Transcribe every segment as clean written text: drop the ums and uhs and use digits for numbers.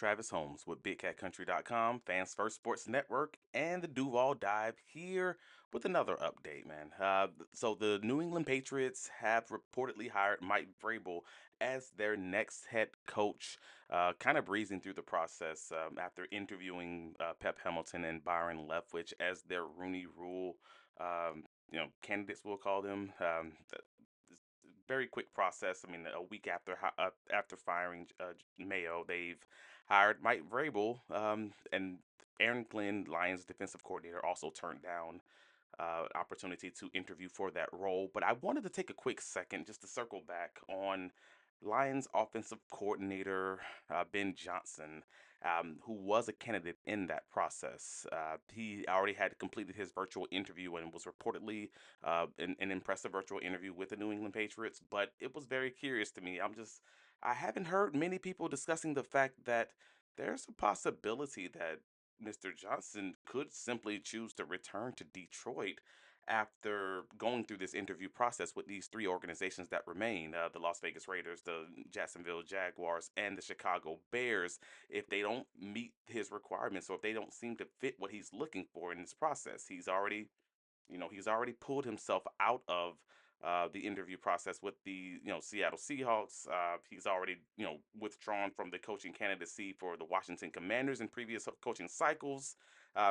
Travis Holmes with BigCatCountry.com, Fans First Sports Network, and the Duval Dive here with another update, man. So the New England Patriots have reportedly hired Mike Vrabel as their next head coach, kind of breezing through the process after interviewing Pep Hamilton and Byron Leftwich as their Rooney Rule, candidates, we'll call them. Very quick process. I mean, a week after firing Mayo, they've hired Mike Vrabel, and Aaron Glenn, Lions defensive coordinator, also turned down opportunity to interview for that role. But I wanted to take a quick second just to circle back on Lions offensive coordinator Ben Johnson, who was a candidate in that process. He already had completed his virtual interview and was reportedly an impressive virtual interview with the New England Patriots. But it was very curious to me. I haven't heard many people discussing the fact that there's a possibility that Mr. Johnson could simply choose to return to Detroit after going through this interview process with these three organizations that remain, the Las Vegas Raiders, the Jacksonville Jaguars, and the Chicago Bears. If they don't meet his requirements, or if they don't seem to fit what he's looking for in this process, he's already pulled himself out of the interview process with the Seattle Seahawks. He's already withdrawn from the coaching candidacy for the Washington Commanders in previous coaching cycles.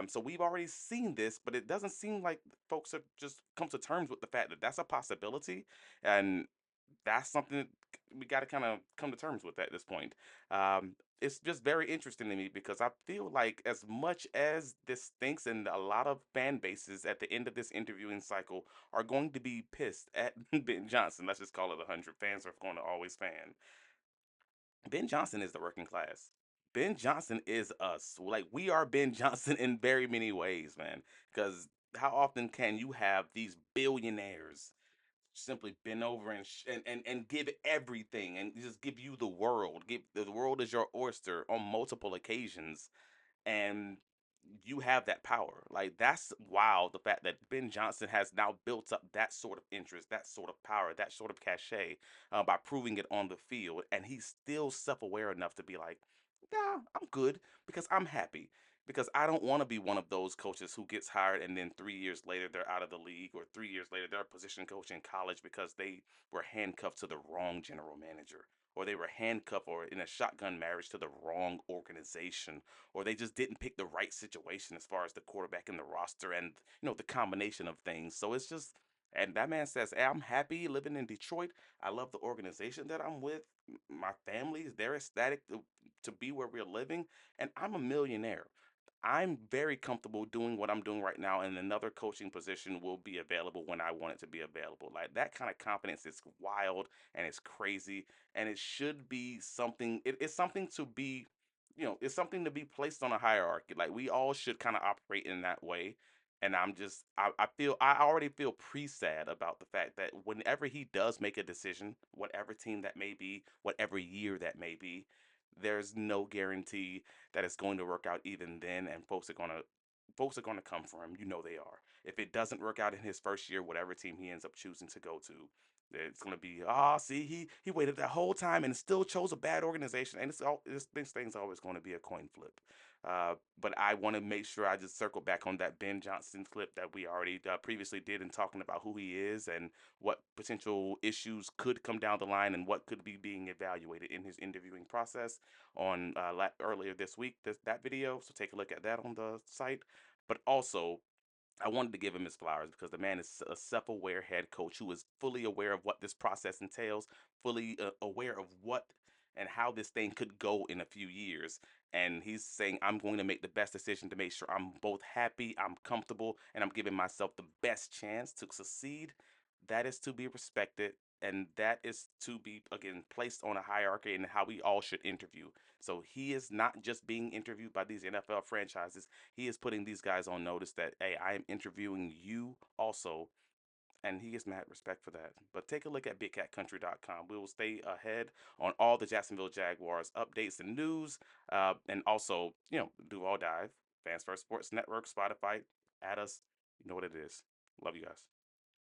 So we've already seen this, but it doesn't seem like folks have just come to terms with the fact that that's a possibility, and that's something we got to kind of come to terms with at this point. It's just very interesting to me because I feel like as much as this stinks, and a lot of fan bases at the end of this interviewing cycle are going to be pissed at Ben Johnson. Let's just call it 100 fans are going to always fan. Ben Johnson is the working class. Ben Johnson is us. Like, we are Ben Johnson in very many ways, man. Because how often can you have these billionaires simply bend over and give everything and just give you the world? Give the world is your oyster on multiple occasions, and you have that power. Like, that's wild. The fact that Ben Johnson has now built up that sort of interest, that sort of power, that sort of cachet by proving it on the field, and he's still self-aware enough to be like, "Nah, I'm good because I'm happy." Because I don't want to be one of those coaches who gets hired and then 3 years later they're out of the league, or 3 years later they're a position coach in college because they were handcuffed to the wrong general manager, or they were handcuffed or in a shotgun marriage to the wrong organization, or they just didn't pick the right situation as far as the quarterback and the roster and the combination of things. So it's just, and that man says, "Hey, I'm happy living in Detroit. I love the organization that I'm with. My family, they're ecstatic to be where we're living, and I'm a millionaire. I'm very comfortable doing what I'm doing right now, and another coaching position will be available when I want it to be available." Like, that kind of confidence is wild and it's crazy, and it should be something. It's something to be, it's something to be placed on a hierarchy. Like, we all should kind of operate in that way. And I already feel pre-sad about the fact that whenever he does make a decision, whatever team that may be, whatever year that may be, there's no guarantee that it's going to work out even then, and folks are gonna come for him. You know they are. If it doesn't work out in his first year, whatever team he ends up choosing to go to, it's gonna be, see, he waited that whole time and still chose a bad organization, and this thing's always going to be a coin flip. But I want to make sure I just circle back on that Ben Johnson clip that we already previously did in talking about who he is and what potential issues could come down the line and what could be being evaluated in his interviewing process on earlier this week. That video, so take a look at that on the site. But also, I wanted to give him his flowers because the man is a self-aware head coach who is fully aware of what this process entails, fully aware of what and how this thing could go in a few years. And he's saying, "I'm going to make the best decision to make sure I'm both happy, I'm comfortable, and I'm giving myself the best chance to succeed." That is to be respected. And that is to be, again, placed on a hierarchy in how we all should interview. So he is not just being interviewed by these NFL franchises. He is putting these guys on notice that, "Hey, I am interviewing you also." And he gets mad respect for that. But take a look at BigCatCountry.com. We will stay ahead on all the Jacksonville Jaguars updates and news. And also, do all dive. Fans First Sports Network, Spotify, add us. You know what it is. Love you guys.